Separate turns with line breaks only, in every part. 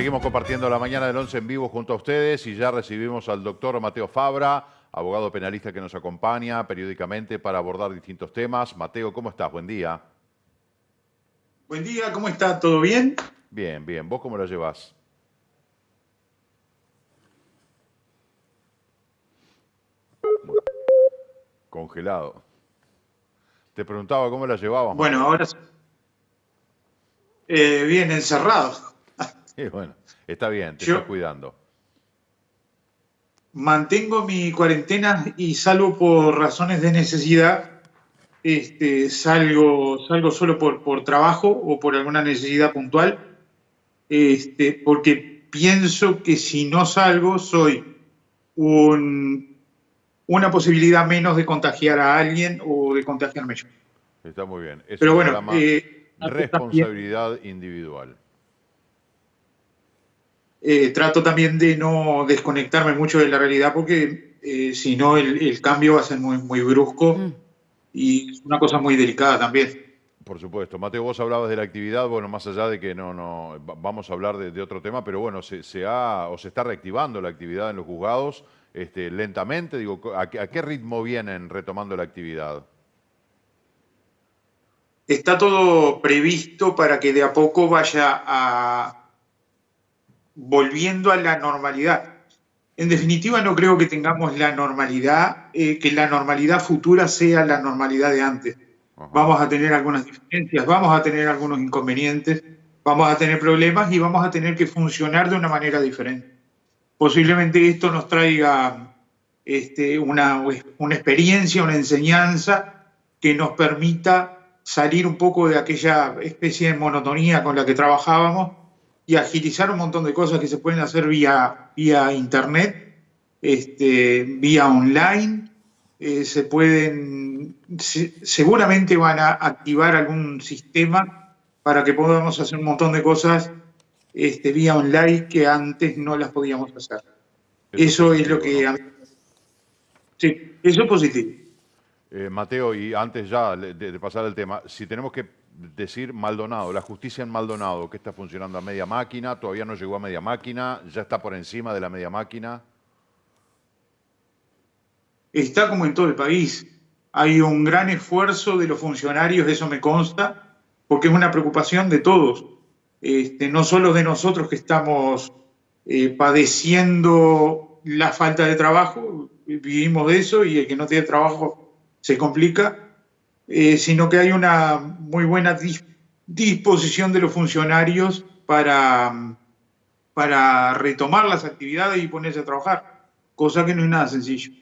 Seguimos compartiendo la mañana del 11 en vivo junto a ustedes y ya recibimos al doctor Mateo Fabra, abogado penalista que nos acompaña periódicamente para abordar distintos temas. Mateo, ¿cómo estás? Buen día.
Buen día, ¿cómo está? ¿Todo bien?
Bien, bien. ¿Vos cómo la llevas? Congelado. Te preguntaba cómo la llevabas,
Bueno,
Mateo.
ahora bien, encerrado.
Y bueno, está bien, te estás
Yo
cuidando.
mantengo mi cuarentena y salgo por razones de necesidad. Salgo solo por trabajo o por alguna necesidad puntual, porque pienso que si no salgo soy una posibilidad menos de contagiar a alguien o de contagiarme yo.
Está muy bien. Eso
Pero
se
bueno,
llama
también
responsabilidad individual.
trato también de no desconectarme mucho de la realidad porque si no el cambio va a ser muy brusco y es una cosa muy delicada también.
Por supuesto. Mateo, vos hablabas de la actividad, bueno, más allá de que vamos a hablar de otro tema, pero bueno, se está reactivando la actividad en los juzgados lentamente. Digo, ¿a qué ritmo vienen retomando la actividad?
Está todo previsto para que de a poco volviendo a la normalidad. En definitiva, no creo que tengamos la normalidad, que la normalidad futura sea la normalidad de antes.
Ajá.
Vamos a tener algunas diferencias, vamos a tener algunos inconvenientes, vamos a tener problemas y vamos a tener que funcionar de una manera diferente. Posiblemente esto nos traiga una experiencia, una enseñanza que nos permita salir un poco de aquella especie de monotonía con la que trabajábamos y agilizar un montón de cosas que se pueden hacer vía internet, vía online. Seguramente van a activar algún sistema para que podamos hacer un montón de cosas vía online que antes no las podíamos hacer.
Eso es
Eso es lo
positivo,
que
¿no?
a mí, sí, eso es positivo.
Mateo, y antes ya de pasar al tema, si tenemos que decir Maldonado, la justicia en Maldonado, que está funcionando a media máquina, todavía no llegó a media máquina, ya está por encima de la media máquina.
Está como en todo el país. Hay un gran esfuerzo de los funcionarios, eso me consta, porque es una preocupación de todos, no solo de nosotros que estamos padeciendo la falta de trabajo, vivimos de eso y el que no tiene trabajo se complica, sino que hay una muy buena disposición de los funcionarios para retomar las actividades y ponerse a trabajar, cosa que no es nada sencillo.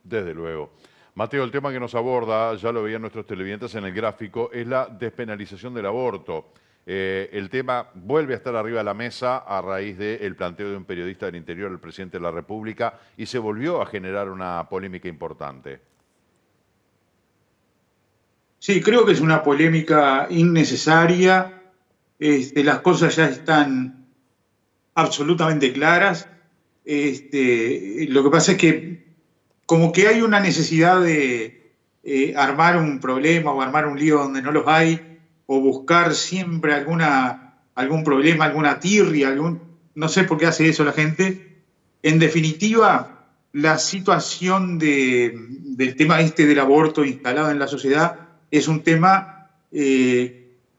Desde luego. Mateo, el tema que nos aborda, ya lo veían nuestros televidentes en el gráfico, es la despenalización del aborto. El tema vuelve a estar arriba de la mesa a raíz del planteo de un periodista del Interior, el presidente de la República, y se volvió a generar una polémica importante.
Sí, creo que es una polémica innecesaria. Las cosas ya están absolutamente claras. Lo que pasa es que como que hay una necesidad de armar un problema o armar un lío donde no los hay, o buscar siempre algún problema, alguna tirria, no sé por qué hace eso la gente. En definitiva, la situación del tema del aborto instalado en la sociedad es un tema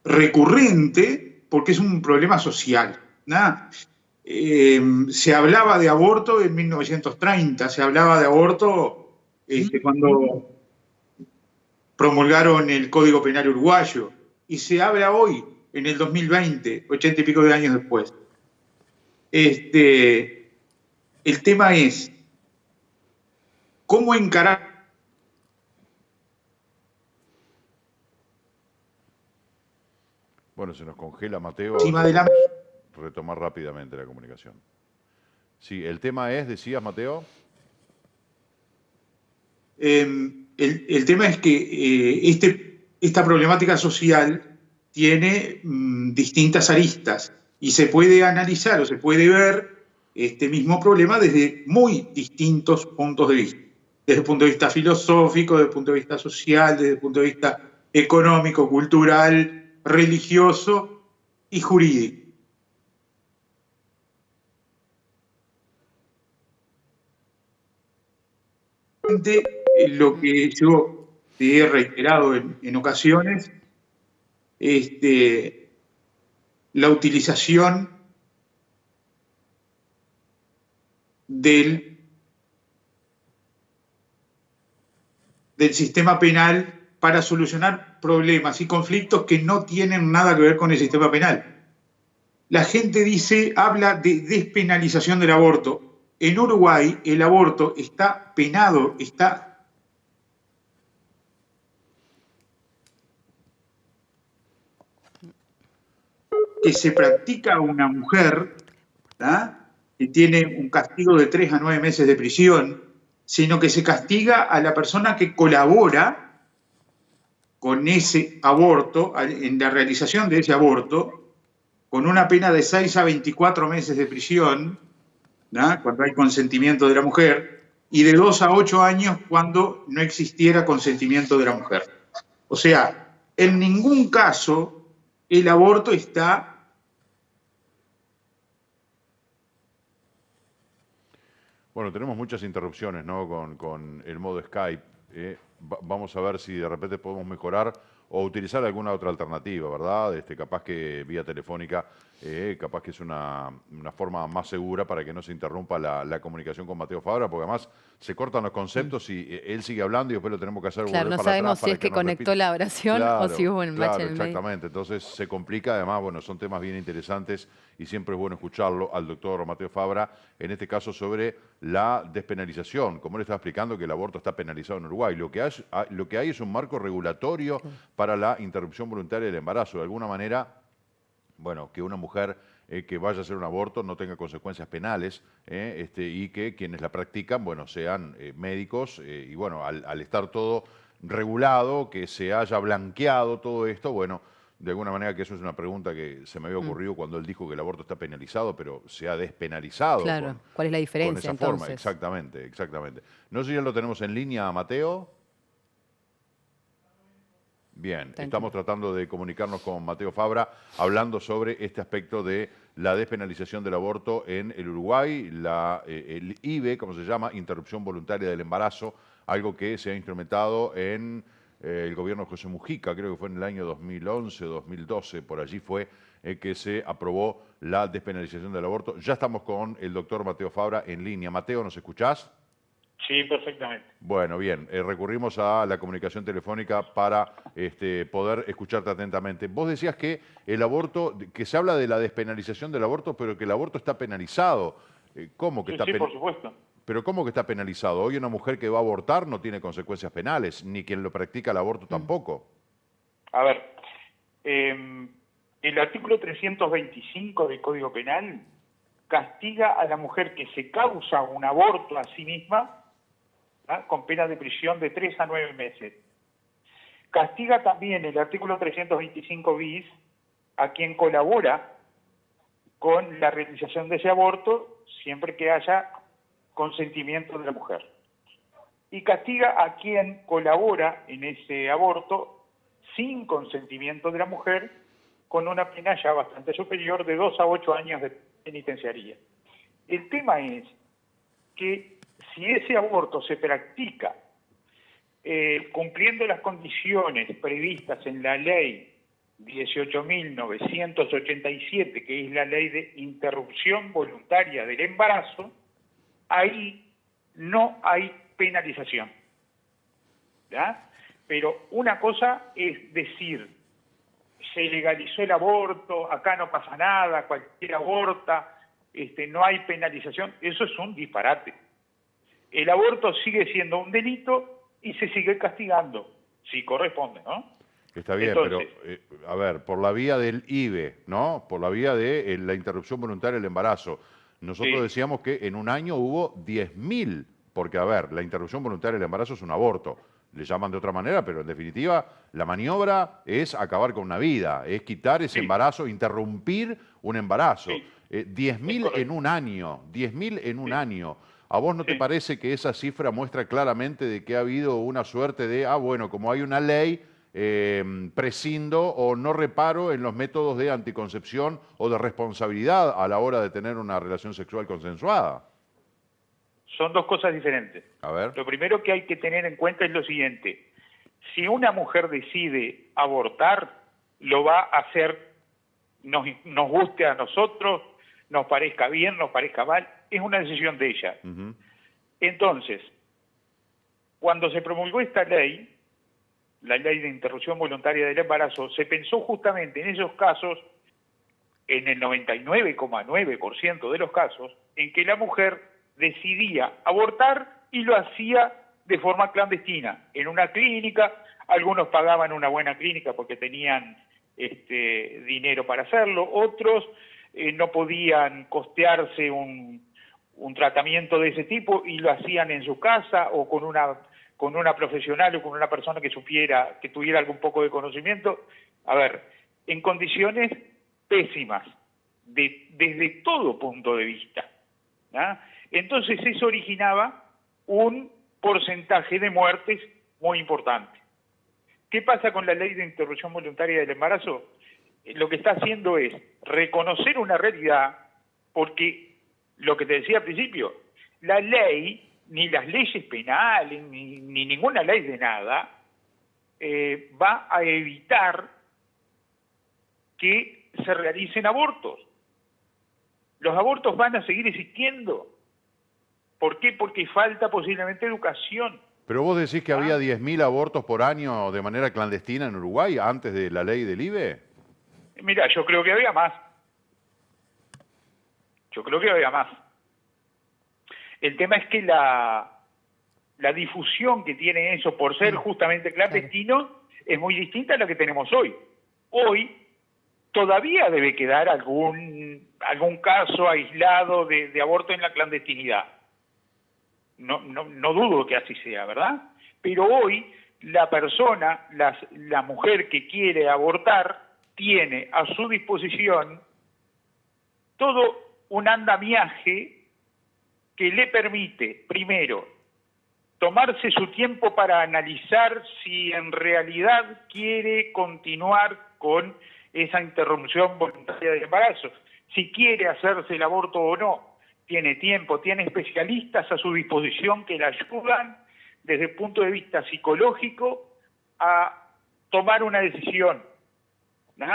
recurrente porque es un problema social. ¿No? Se hablaba de aborto en 1930, se hablaba de aborto cuando promulgaron el Código Penal uruguayo, y se habla hoy, en el 2020, 80 y pico de años después. El tema es cómo encarar.
Bueno, se nos congela Mateo, a ver
Encima
si
de la
podemos retomar rápidamente la comunicación. Sí, el tema es, decías, Mateo.
el tema es que esta problemática social tiene distintas aristas y se puede analizar o se puede ver este mismo problema desde muy distintos puntos de vista. Desde el punto de vista filosófico, desde el punto de vista social, desde el punto de vista económico, cultural, religioso y jurídico. lo que yo te he reiterado en ocasiones, la utilización del sistema penal para solucionar problemas y conflictos que no tienen nada que ver con el sistema penal. La gente habla de despenalización del aborto. En Uruguay el aborto está penado, que se practica a una mujer, ¿tá?, que tiene un castigo de 3 a 9 meses de prisión, sino que se castiga a la persona que colabora con ese aborto, en la realización de ese aborto, con una pena de 6 a 24 meses de prisión, ¿no?, cuando hay consentimiento de la mujer, y de 2 a 8 años cuando no existiera consentimiento de la mujer. O sea, en ningún caso el aborto está...
Bueno, tenemos muchas interrupciones, ¿no?, con el modo Skype. Vamos a ver si de repente podemos mejorar o utilizar alguna otra alternativa, ¿verdad? Capaz que vía telefónica, capaz que es una forma más segura para que no se interrumpa la comunicación con Mateo Fabra, porque además se cortan los conceptos y él sigue hablando y después lo tenemos que hacer
Claro,
volver
no
para atrás
sabemos si
para
es que
nos
conectó
repita.
la oración o si hubo un bache en el medio.
Exactamente. Entonces se complica. Además, bueno, son temas bien interesantes y siempre es bueno escucharlo al doctor Mateo Fabra, en este caso sobre la despenalización. Como él estaba explicando que el aborto está penalizado en Uruguay. Lo que hay es un marco regulatorio para la interrupción voluntaria del embarazo. De alguna manera, bueno, que una mujer que vaya a hacer un aborto no tenga consecuencias penales y que quienes la practican, bueno, sean médicos y bueno, al estar todo regulado, que se haya blanqueado todo esto, bueno, de alguna manera que eso es una pregunta que se me había ocurrido cuando él dijo que el aborto está penalizado, pero se ha despenalizado
Claro, ¿cuál es la
con
diferencia
esa forma.
entonces?
Exactamente, exactamente. No sé si ya lo tenemos en línea, Mateo. Bien, estamos tratando de comunicarnos con Mateo Fabra, hablando sobre este aspecto de la despenalización del aborto en el Uruguay, el IVE, como se llama, interrupción voluntaria del embarazo, algo que se ha instrumentado en el gobierno de José Mujica, creo que fue en el año 2011, 2012, por allí fue que se aprobó la despenalización del aborto. Ya estamos con el doctor Mateo Fabra en línea. Mateo, ¿nos escuchás?
Sí, perfectamente.
Bueno, bien, recurrimos a la comunicación telefónica para poder escucharte atentamente. Vos decías que el aborto, que se habla de la despenalización del aborto, pero que el aborto está penalizado. ¿Cómo que
Sí,
está
sí, por supuesto.
Pero ¿cómo que está penalizado? Hoy una mujer que va a abortar no tiene consecuencias penales, ni quien lo practica el aborto tampoco.
A ver, el artículo 325 del Código Penal castiga a la mujer que se causa un aborto a sí misma, ¿ah?, con pena de prisión de 3 a 9 meses. Castiga también el artículo 325 bis a quien colabora con la realización de ese aborto siempre que haya consentimiento de la mujer. Y castiga a quien colabora en ese aborto sin consentimiento de la mujer con una pena ya bastante superior de 2 a 8 años de penitenciaría. El tema es que si ese aborto se practica cumpliendo las condiciones previstas en la ley 18.987, que es la ley de interrupción voluntaria del embarazo, ahí no hay penalización, ¿ya? Pero una cosa es decir, se legalizó el aborto, acá no pasa nada, cualquiera aborta, no hay penalización, eso es un disparate. El aborto sigue siendo un delito y se sigue castigando, si corresponde, ¿no?
Está bien, entonces, pero, a ver, por la vía del IVE, ¿no? Por la vía de la interrupción voluntaria del embarazo. Nosotros decíamos que en un año hubo 10.000, porque, a ver, la interrupción voluntaria del embarazo es un aborto. Le llaman de otra manera, pero en definitiva la maniobra es acabar con una vida, es quitar ese embarazo, interrumpir un embarazo. 10.000 en un año, 10.000 en un año. ¿A vos no te parece que esa cifra muestra claramente de que ha habido una suerte de, bueno, como hay una ley, prescindo o no reparo en los métodos de anticoncepción o de responsabilidad a la hora de tener una relación sexual consensuada?
Son dos cosas diferentes.
A ver.
Lo primero que hay que tener en cuenta es lo siguiente. Si una mujer decide abortar, lo va a hacer, nos guste a nosotros, nos parezca bien, nos parezca mal, es una decisión de ella.
Uh-huh.
Entonces, cuando se promulgó esta ley, la ley de interrupción voluntaria del embarazo, se pensó justamente en esos casos, en el 99,9% de los casos, en que la mujer decidía abortar y lo hacía de forma clandestina, en una clínica. Algunos pagaban una buena clínica porque tenían dinero para hacerlo, otros no podían costearse un tratamiento de ese tipo y lo hacían en su casa o con una profesional o con una persona que supiera, que tuviera algún poco de conocimiento. A ver, en condiciones pésimas, desde todo punto de vista, ¿no? Entonces eso originaba un porcentaje de muertes muy importante. ¿Qué pasa con la ley de interrupción voluntaria del embarazo? Lo que está haciendo es reconocer una realidad, porque lo que te decía al principio, la ley, ni las leyes penales, ni ninguna ley de nada, va a evitar que se realicen abortos. Los abortos van a seguir existiendo. ¿Por qué? Porque falta posiblemente educación.
Pero vos decís que había 10.000 abortos por año de manera clandestina en Uruguay antes de la ley del IVE.
Mira, yo creo que había más. El tema es que la difusión que tiene eso por ser justamente clandestino es muy distinta a la que tenemos hoy. Hoy todavía debe quedar algún caso aislado de aborto en la clandestinidad. No dudo que así sea, ¿verdad? Pero hoy la persona, la mujer que quiere abortar, tiene a su disposición todo un andamiaje que le permite, primero, tomarse su tiempo para analizar si en realidad quiere continuar con esa interrupción voluntaria del embarazo, si quiere hacerse el aborto o no. Tiene tiempo, tiene especialistas a su disposición que la ayudan desde el punto de vista psicológico a tomar una decisión. ¿No?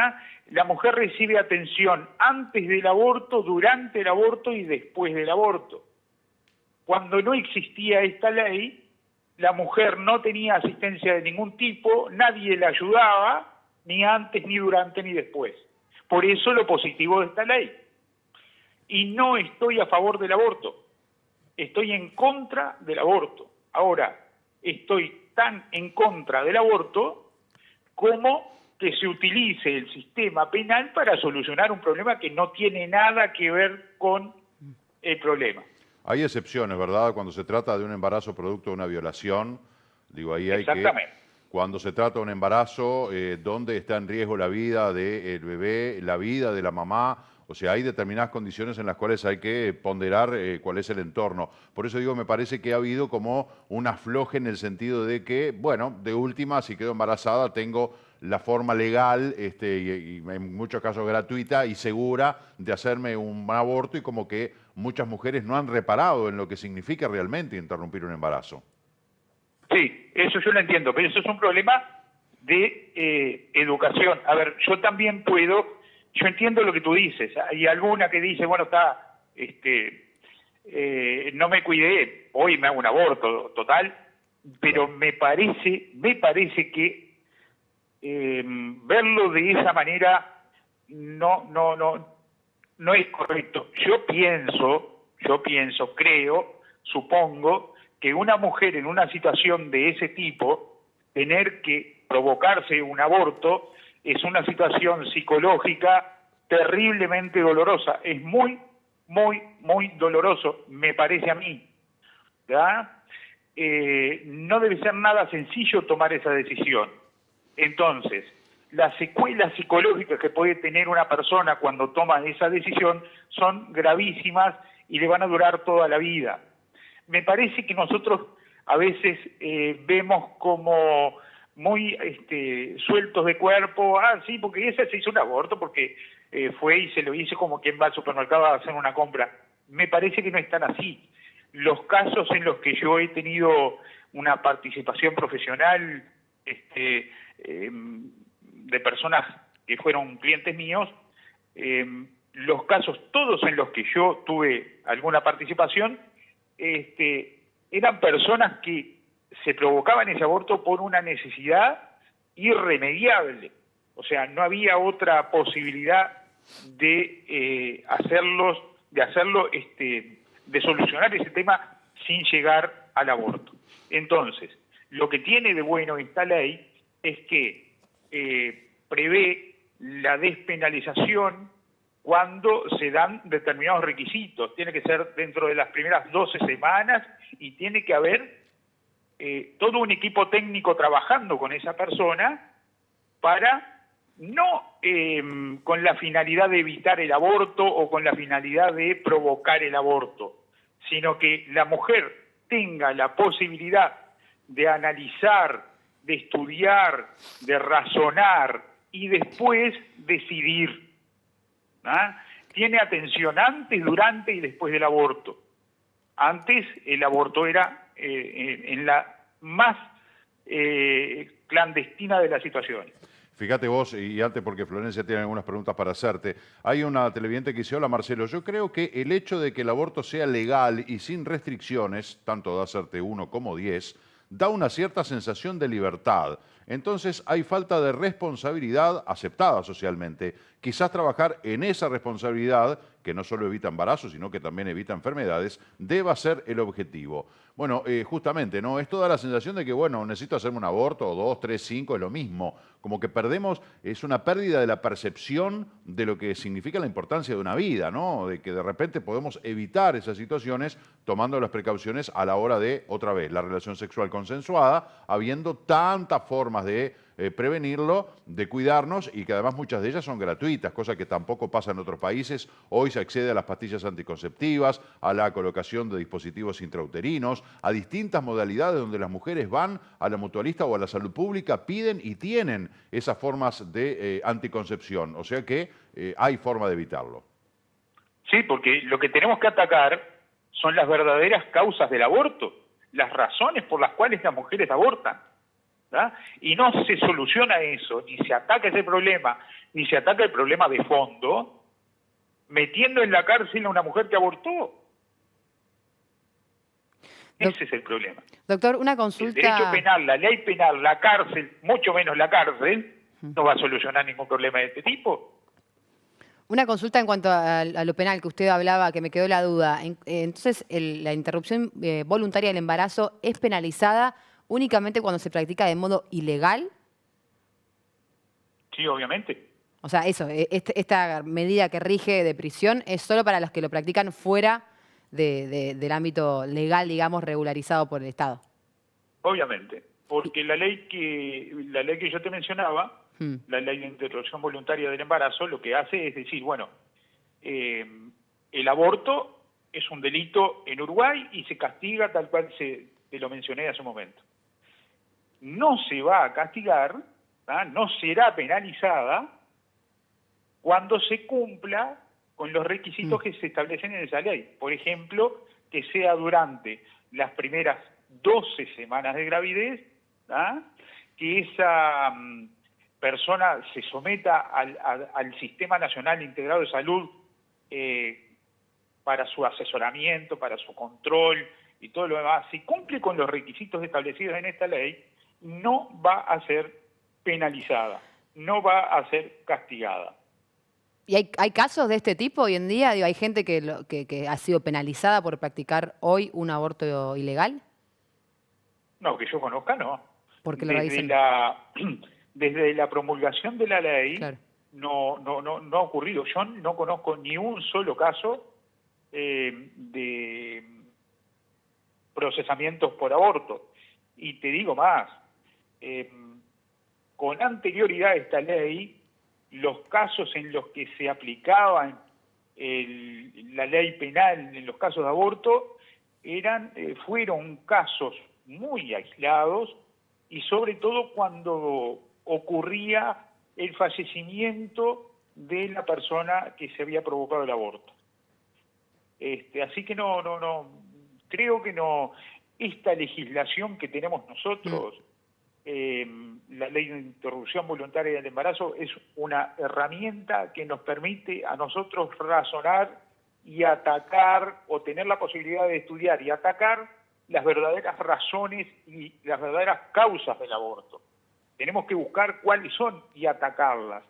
La mujer recibe atención antes del aborto, durante el aborto y después del aborto. Cuando no existía esta ley, la mujer no tenía asistencia de ningún tipo, nadie la ayudaba, ni antes, ni durante, ni después. Por eso lo positivo de esta ley. Y no estoy a favor del aborto, estoy en contra del aborto. Ahora, estoy tan en contra del aborto como que se utilice el sistema penal para solucionar un problema que no tiene nada que ver con el problema.
Hay excepciones, ¿verdad? Cuando se trata de un embarazo producto de una violación, digo, ahí hay
Exactamente.
Cuando se trata de un embarazo donde está en riesgo la vida del bebé, la vida de la mamá, o sea, hay determinadas condiciones en las cuales hay que ponderar cuál es el entorno. Por eso digo, me parece que ha habido como un afloje en el sentido de que, bueno, de última, si quedo embarazada, tengo la forma legal y en muchos casos gratuita y segura de hacerme un aborto, y como que muchas mujeres no han reparado en lo que significa realmente interrumpir un embarazo.
Sí, eso yo lo entiendo, pero eso es un problema de educación. A ver, yo también yo entiendo lo que tú dices. Hay alguna que dice, bueno, no me cuidé, hoy me hago un aborto total, pero me parece que verlo de esa manera no es correcto. Yo pienso, creo, supongo que una mujer en una situación de ese tipo, tener que provocarse un aborto, es una situación psicológica terriblemente dolorosa. Es muy, muy, muy doloroso, me parece a mí. ¿Ya? No debe ser nada sencillo tomar esa decisión. Entonces, las secuelas psicológicas que puede tener una persona cuando toma esa decisión son gravísimas y le van a durar toda la vida. Me parece que nosotros a veces vemos como muy sueltos de cuerpo, sí, porque ese se hizo un aborto, porque fue y se lo hizo como quien va al supermercado a hacer una compra. Me parece que no es tan así. los casos en los que yo he tenido una participación profesional de personas que fueron clientes míos, los casos todos en los que yo tuve alguna participación, eran personas que se provocaban ese aborto por una necesidad irremediable. O sea, no había otra posibilidad de de solucionar ese tema sin llegar al aborto. Entonces, lo que tiene de bueno esta ley es que prevé la despenalización cuando se dan determinados requisitos. Tiene que ser dentro de las primeras 12 semanas y tiene que haber todo un equipo técnico trabajando con esa persona para no con la finalidad de evitar el aborto o con la finalidad de provocar el aborto, sino que la mujer tenga la posibilidad de analizar, de estudiar, de razonar y después decidir. ¿Ah? Tiene atención antes, durante y después del aborto. Antes el aborto era en la más clandestina de las situaciones.
Fíjate vos, y antes porque Florencia tiene algunas preguntas para hacerte, hay una televidente que dice: hola Marcelo, yo creo que el hecho de que el aborto sea legal y sin restricciones, tanto de hacerte 1 como 10, da una cierta sensación de libertad. Entonces hay falta de responsabilidad aceptada socialmente. Quizás trabajar en esa responsabilidad, que no solo evita embarazos, sino que también evita enfermedades, deba ser el objetivo. Bueno, justamente, ¿no? Esto da la sensación de que, bueno, necesito hacerme un aborto, o 2, 3, 5, es lo mismo. Como que perdemos, es una pérdida de la percepción de lo que significa la importancia de una vida, ¿no? De que de repente podemos evitar esas situaciones tomando las precauciones a la hora de, otra vez, la relación sexual consensuada, habiendo tantas formas de prevenirlo, de cuidarnos, y que además muchas de ellas son gratuitas, cosa que tampoco pasa en otros países. Hoy se accede a las pastillas anticonceptivas, a la colocación de dispositivos intrauterinos, a distintas modalidades donde las mujeres van a la mutualista o a la salud pública, piden y tienen esas formas de anticoncepción. O sea que hay forma de evitarlo.
Sí, porque lo que tenemos que atacar son las verdaderas causas del aborto, las razones por las cuales las mujeres abortan. ¿verdad? Y no se soluciona eso, ni se ataca ese problema, ni se ataca el problema de fondo, metiendo en la cárcel a una mujer que abortó. Ese es el problema.
Doctor, una consulta.
El derecho penal, la ley penal, la cárcel, mucho menos la cárcel, no va a solucionar ningún problema de este tipo.
Una consulta en cuanto a lo penal que usted hablaba, que me quedó la duda. Entonces, la interrupción voluntaria del embarazo es penalizada únicamente cuando se practica de modo ilegal.
Sí, obviamente.
O sea, eso, esta medida que rige de prisión es solo para los que lo practican fuera del ámbito legal, digamos, regularizado por el Estado.
Obviamente, porque la ley que yo te mencionaba, la ley de interrupción voluntaria del embarazo, lo que hace es decir, bueno, el aborto es un delito en Uruguay y se castiga tal cual te lo mencioné hace un momento. No se va a castigar, no será penalizada cuando se cumpla con los requisitos que se establecen en esa ley. Por ejemplo, que sea durante las primeras 12 semanas de gravidez, que esa persona se someta al Sistema Nacional Integrado de Salud para su asesoramiento, para su control y todo lo demás. Si cumple con los requisitos establecidos en esta ley, no va a ser penalizada, no va a ser castigada.
¿Y hay casos de este tipo hoy en día? Digo, ¿hay gente que ha sido penalizada por practicar hoy un aborto ilegal?
No, que yo conozca, no.
¿Por qué lo dicen?
Desde la promulgación de la ley,
claro,
no ha ocurrido. Yo no conozco ni un solo caso de procesamientos por aborto. Y te digo más, con anterioridad a esta ley, los casos en los que se aplicaba la ley penal en los casos de aborto fueron casos muy aislados y sobre todo cuando ocurría el fallecimiento de la persona que se había provocado el aborto. Así que no, creo que no. Esta legislación que tenemos nosotros, la ley de interrupción voluntaria del embarazo, es una herramienta que nos permite a nosotros razonar y atacar, o tener la posibilidad de estudiar y atacar las verdaderas razones y las verdaderas causas del aborto. Tenemos que buscar cuáles son y atacarlas.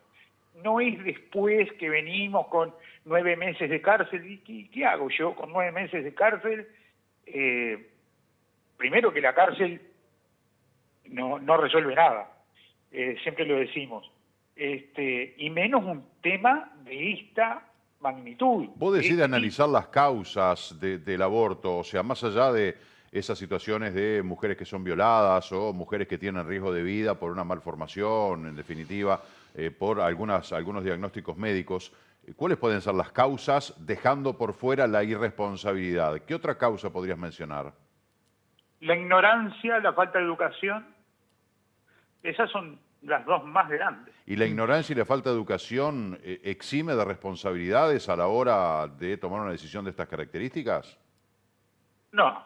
No es después que venimos con 9 meses de cárcel. ¿Y qué hago yo con 9 meses de cárcel? Primero que la cárcel no resuelve nada, siempre lo decimos, y menos un tema de esta magnitud.
Vos decís analizar las causas del aborto, o sea, más allá de esas situaciones de mujeres que son violadas o mujeres que tienen riesgo de vida por una malformación, en definitiva, por algunos diagnósticos médicos, ¿cuáles pueden ser las causas dejando por fuera la irresponsabilidad? ¿Qué otra causa podrías mencionar?
La ignorancia, la falta de educación, esas son las dos más grandes.
¿Y la ignorancia y la falta de educación exime de responsabilidades a la hora de tomar una decisión de estas características?
No,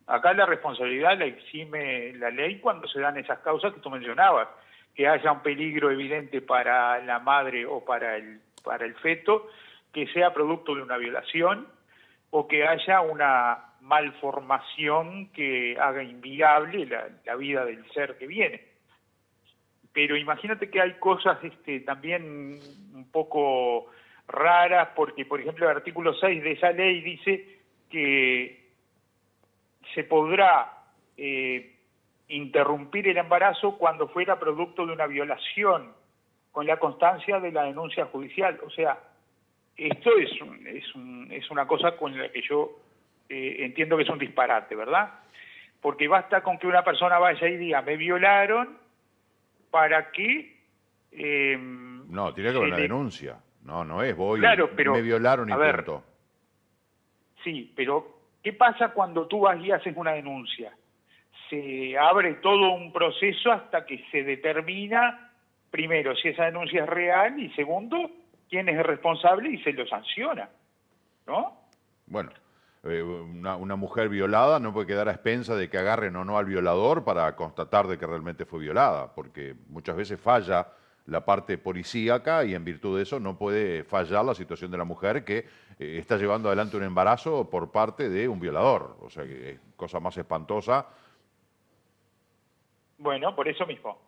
acá la responsabilidad la exime la ley cuando se dan esas causas que tú mencionabas, que haya un peligro evidente para la madre o para el feto, que sea producto de una violación o que haya una malformación que haga inviable la vida del ser que viene. Pero imagínate que hay cosas también un poco raras, porque por ejemplo el artículo 6 de esa ley dice que se podrá interrumpir el embarazo cuando fuera producto de una violación, con la constancia de la denuncia judicial. O sea, esto es una cosa con la que yo entiendo que es un disparate, ¿verdad? Porque basta con que una persona vaya y diga, me violaron, para que...
no, tiene que haber una denuncia. No es voy,
claro, pero,
me violaron y punto.
Sí, pero ¿qué pasa cuando tú vas y haces una denuncia? Se abre todo un proceso hasta que se determina, primero, si esa denuncia es real y segundo, quién es el responsable y se lo sanciona, ¿no?
Bueno, una mujer violada no puede quedar a expensas de que agarren o no al violador para constatar de que realmente fue violada, porque muchas veces falla la parte policíaca y en virtud de eso no puede fallar la situación de la mujer que está llevando adelante un embarazo por parte de un violador. O sea, que es cosa más espantosa.
Bueno, por eso mismo.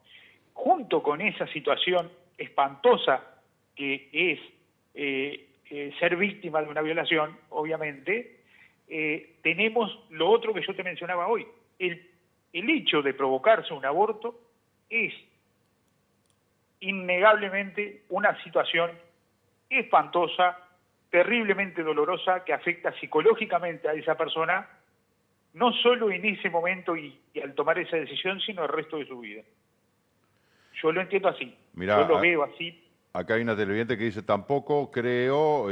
Junto con esa situación espantosa que es ser víctima de una violación, obviamente, tenemos lo otro que yo te mencionaba hoy. El hecho de provocarse un aborto es innegablemente una situación espantosa, terriblemente dolorosa, que afecta psicológicamente a esa persona, no solo en ese momento y al tomar esa decisión, sino el resto de su vida. Yo lo entiendo así,
Mirá,
yo lo veo así.
Acá hay una televidente que dice, tampoco creo,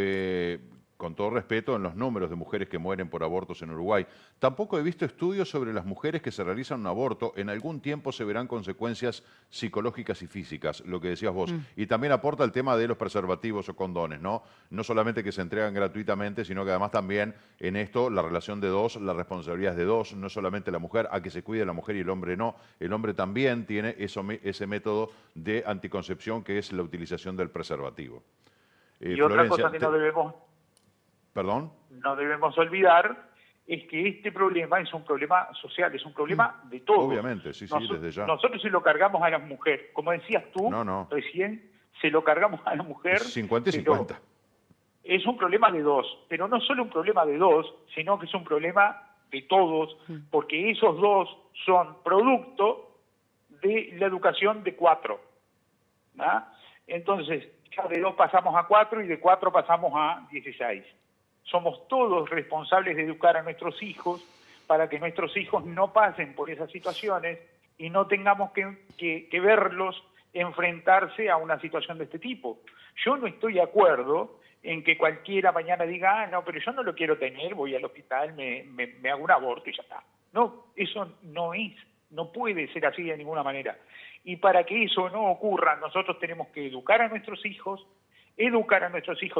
con todo respeto, en los números de mujeres que mueren por abortos en Uruguay. Tampoco he visto estudios sobre las mujeres que se realizan un aborto. En algún tiempo se verán consecuencias psicológicas y físicas, lo que decías vos. Y también aporta el tema de los preservativos o condones, ¿no? No solamente que se entregan gratuitamente, sino que además también en esto la relación de dos, la responsabilidad es de dos, no solamente la mujer, a que se cuide la mujer y el hombre no. El hombre también tiene ese método de anticoncepción que es la utilización del preservativo.
Y otra cosa que no debemos olvidar es que este problema es un problema social, es un problema de todos.
Obviamente, sí, desde ya.
Nosotros se lo cargamos a la mujer. Como decías tú recién, se lo cargamos a la mujer.
50 y 50.
Es un problema de dos, pero no solo un problema de dos, sino que es un problema de todos, porque esos dos son producto de la educación de 4. ¿Ah? Entonces, ya de 2 pasamos a 4 y de 4 pasamos a 16. Somos todos responsables de educar a nuestros hijos para que nuestros hijos no pasen por esas situaciones y no tengamos que verlos enfrentarse a una situación de este tipo. Yo no estoy de acuerdo en que cualquiera mañana diga, no, pero yo no lo quiero tener, voy al hospital, me hago un aborto y ya está. No, eso no puede ser así de ninguna manera. Y para que eso no ocurra, nosotros tenemos que educar a nuestros hijos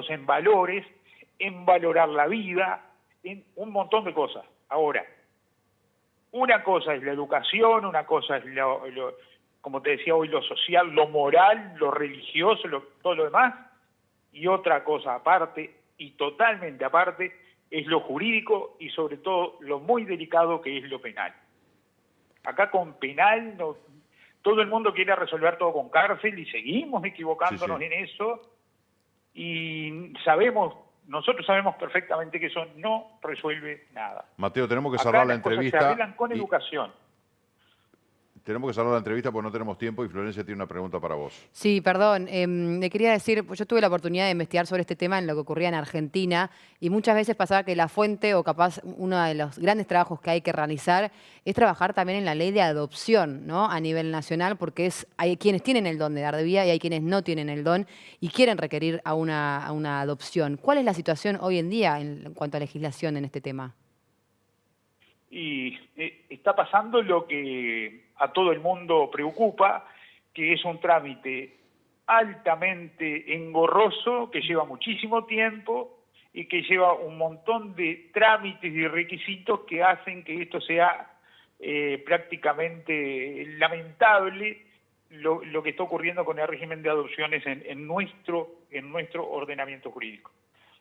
en valores, en valorar la vida, en un montón de cosas. Ahora, una cosa es la educación, una cosa es como te decía hoy, lo social, lo moral, lo religioso, todo lo demás, y otra cosa aparte, y totalmente aparte, es lo jurídico y sobre todo lo muy delicado que es lo penal. Acá con penal, todo el mundo quiere resolver todo con cárcel y seguimos equivocándonos en eso, y nosotros sabemos perfectamente que eso no resuelve nada.
Mateo, tenemos que
Acá
cerrar la
las cosas se
entrevista.
arreglan con educación.
Tenemos que cerrar la entrevista porque no tenemos tiempo y Florencia tiene una pregunta para vos.
Sí, perdón. Le quería decir, pues yo tuve la oportunidad de investigar sobre este tema en lo que ocurría en Argentina y muchas veces pasaba que la fuente o capaz uno de los grandes trabajos que hay que realizar es trabajar también en la ley de adopción, ¿no? A nivel nacional, porque hay quienes tienen el don de dar de vida y hay quienes no tienen el don y quieren requerir a una adopción. ¿Cuál es la situación hoy en día en cuanto a legislación en este tema?
Y está pasando lo que a todo el mundo preocupa, que es un trámite altamente engorroso, que lleva muchísimo tiempo y que lleva un montón de trámites y requisitos que hacen que esto sea prácticamente lamentable lo que está ocurriendo con el régimen de adopciones en nuestro ordenamiento jurídico.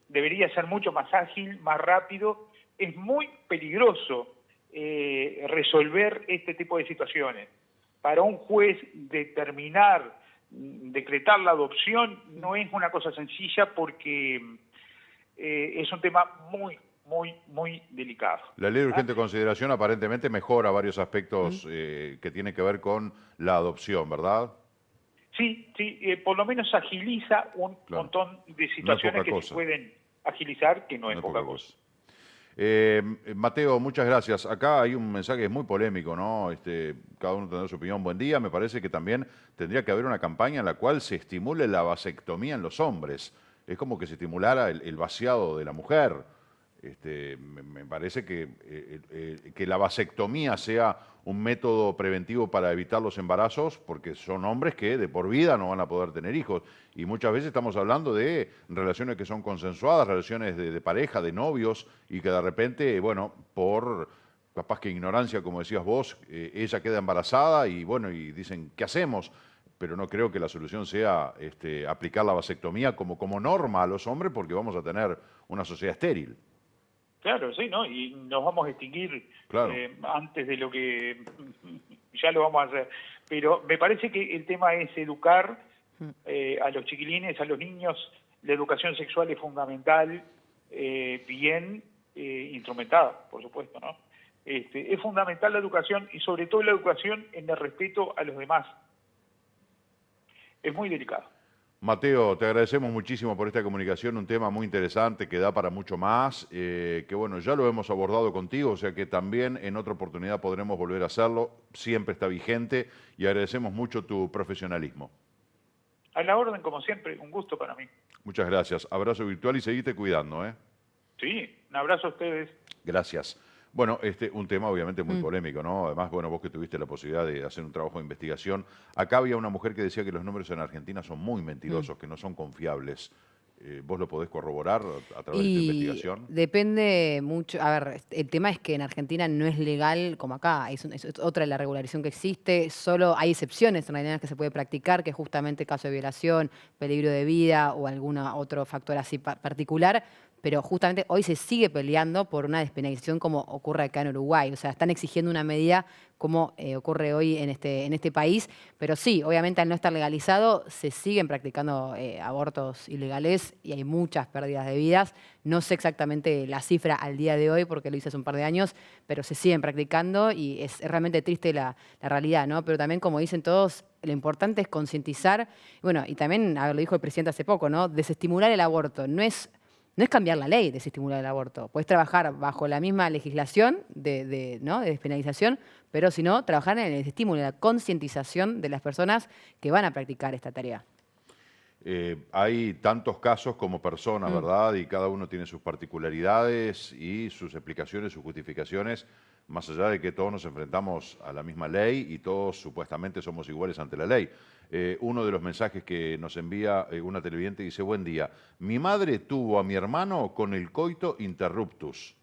Debería ser mucho más ágil, más rápido. Es muy peligroso resolver este tipo de situaciones. Para un juez decretar la adopción no es una cosa sencilla porque es un tema muy delicado.
La ley de urgente consideración aparentemente mejora varios aspectos que tienen que ver con la adopción, ¿verdad?
Sí, por lo menos agiliza un montón de situaciones que se pueden agilizar, que no es poca cosa.
Mateo, muchas gracias. Acá hay un mensaje muy polémico, ¿no? Cada uno tendrá su opinión. Buen día. Me parece que también tendría que haber una campaña en la cual se estimule la vasectomía en los hombres. Es como que se estimulara el vaciado de la mujer. Me parece que la vasectomía sea un método preventivo para evitar los embarazos, porque son hombres que de por vida no van a poder tener hijos. Y muchas veces estamos hablando de relaciones que son consensuadas, relaciones de pareja, de novios, y que de repente, bueno, por capaz que ignorancia, como decías vos, ella queda embarazada y bueno, y dicen, ¿qué hacemos? Pero no creo que la solución sea aplicar la vasectomía como norma a los hombres, porque vamos a tener una sociedad estéril.
Claro, sí, ¿no? Y nos vamos a extinguir
claro.
Antes de lo que ya lo vamos a hacer. Pero me parece que el tema es educar a los chiquilines, a los niños. La educación sexual es fundamental, bien instrumentada, por supuesto, ¿no? Es fundamental la educación y sobre todo la educación en el respeto a los demás. Es muy delicado.
Mateo, te agradecemos muchísimo por esta comunicación, un tema muy interesante que da para mucho más, que bueno, ya lo hemos abordado contigo, o sea que también en otra oportunidad podremos volver a hacerlo, siempre está vigente y agradecemos mucho tu profesionalismo.
A la orden, como siempre, un gusto para mí.
Muchas gracias, abrazo virtual y seguite cuidando, ¿eh?
Sí, un abrazo a ustedes.
Gracias. Bueno, un tema obviamente muy polémico, ¿no? Además, bueno, vos que tuviste la posibilidad de hacer un trabajo de investigación, acá había una mujer que decía que los números en Argentina son muy mentirosos, que no son confiables. ¿Vos lo podés corroborar a través de tu investigación?
Depende mucho. A ver, el tema es que en Argentina no es legal como acá. Es otra de la regularización que existe. Solo hay excepciones en realidad que se puede practicar, que es justamente caso de violación, peligro de vida o algún otro factor así particular. Pero justamente hoy se sigue peleando por una despenalización como ocurre acá en Uruguay. O sea, están exigiendo una medida como ocurre hoy en este país. Pero sí, obviamente al no estar legalizado se siguen practicando abortos ilegales y hay muchas pérdidas de vidas. No sé exactamente la cifra al día de hoy porque lo hice hace un par de años, pero se siguen practicando y es realmente triste la realidad, ¿no? Pero también, como dicen todos, lo importante es concientizar. Bueno, y también, a ver, lo dijo el presidente hace poco, ¿no? Desestimular el aborto. No es cambiar la ley de estimular el aborto. Puedes trabajar bajo la misma legislación de despenalización, pero si no, trabajar en el estímulo, en la concientización de las personas que van a practicar esta tarea.
Hay tantos casos como personas, ¿verdad? Y cada uno tiene sus particularidades y sus explicaciones, sus justificaciones, más allá de que todos nos enfrentamos a la misma ley y todos supuestamente somos iguales ante la ley. Uno de los mensajes que nos envía una televidente dice, buen día, mi madre tuvo a mi hermano con el coito interruptus.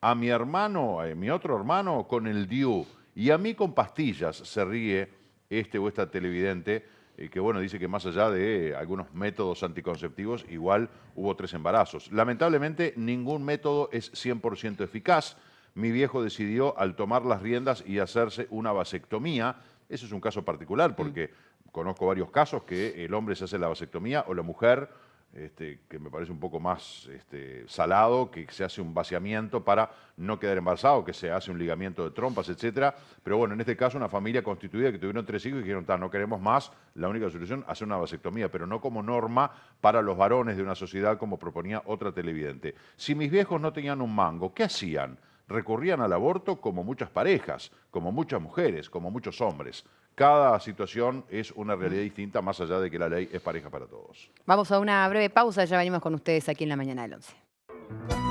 a mi hermano, a mi otro hermano, con el DIU, y a mí con pastillas, se ríe este o esta televidente, que bueno, dice que más allá de algunos métodos anticonceptivos, igual hubo 3 embarazos. Lamentablemente, ningún método es 100% eficaz. Mi viejo decidió, al tomar las riendas y hacerse una vasectomía. Eso es un caso particular, porque conozco varios casos que el hombre se hace la vasectomía o la mujer, que me parece un poco más salado, que se hace un vaciamiento para no quedar embarazado, que se hace un ligamiento de trompas, etcétera. Pero bueno, en este caso una familia constituida que tuvieron 3 hijos y dijeron, no queremos más, la única solución, hacer una vasectomía, pero no como norma para los varones de una sociedad como proponía otra televidente. Si mis viejos no tenían un mango, ¿qué hacían? Recurrían al aborto como muchas parejas, como muchas mujeres, como muchos hombres. Cada situación es una realidad distinta, más allá de que la ley es pareja para todos.
Vamos a una breve pausa, ya venimos con ustedes aquí en La Mañana del 11.